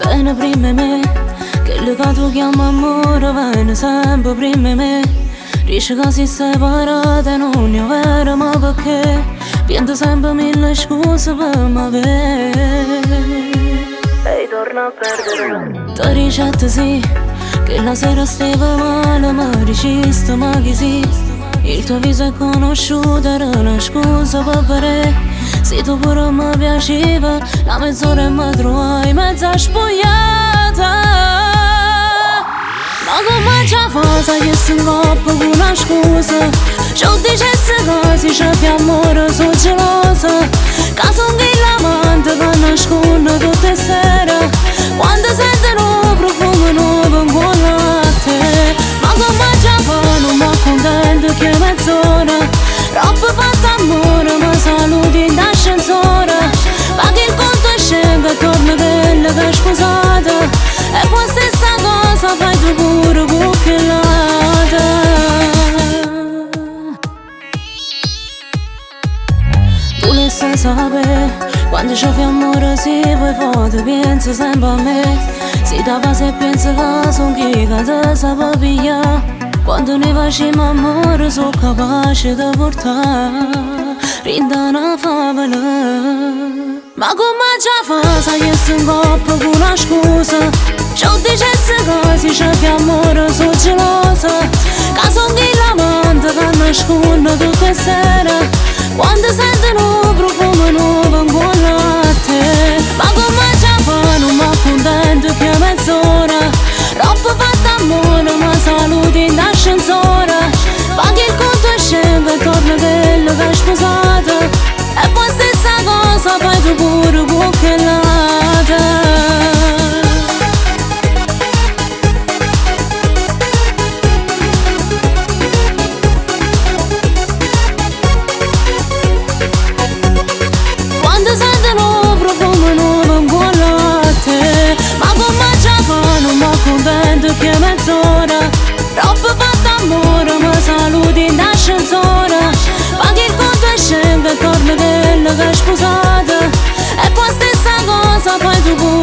Vene prima me, che le canto chiama amore, vene sempre prima me. Dice che si separate non è vero, ma perché? Pianto sempre mille scuse per m'avere. E torna a perdere. Ti ricette sì, che la sera stava male, ma dicesti ma chi sì? Il tuo viso è conosciuto, era una scusa per bere. Se tu pure mi piaceva, la mezz'ora mi trovai mezza spogliata. Ma come ci fa che si ingoppa con una scusa? Ci ho dicesse cose, c'è più amore, sono gelosa. Che sono l'amante che nasconde tutte le sere, quando sentono profumo nuovo in quel latte. Ma come ci fa, non mi accontento che è mezz'ora. Roba fatta amore, ma saluti in ascensore. Paghi il conto e scende, torna bella che è sposata. E poi stessa cosa fai tu pure bucchellata. Tu le sai sapere, quando c'è più amore si vuoi fare, pensa sempre a me. Si da base e pensa che sono chi che ti sa pigliare. Quando ne facciamo amore sono capace di portare rinda una favola. Ma come ci fa, sai che si ingoppa con una scusa? Ci ho dicesse cose, c'è più amore, sono gelosa. Che sono l'amante che nasconde tutte le sere, quando sentono profumo nuovo in quel latte. Ma come ci fa, non mi accontento che è mezz'ora. Roba fatta amore, ma saluti in ascensore. Paghi il conto e scende, torna bella che è sposata. E poi stessa cosa fai tu pure bucchellata. Quando sentono profumo nuovo in quel latte. Ma come ci fa, non mi accontento che è mezz'ora. Roba fatta amore, ma saluti in ascensore. Paghi il conto e scende, torna bella che è sposata. E poi stessa cosa fai tu pure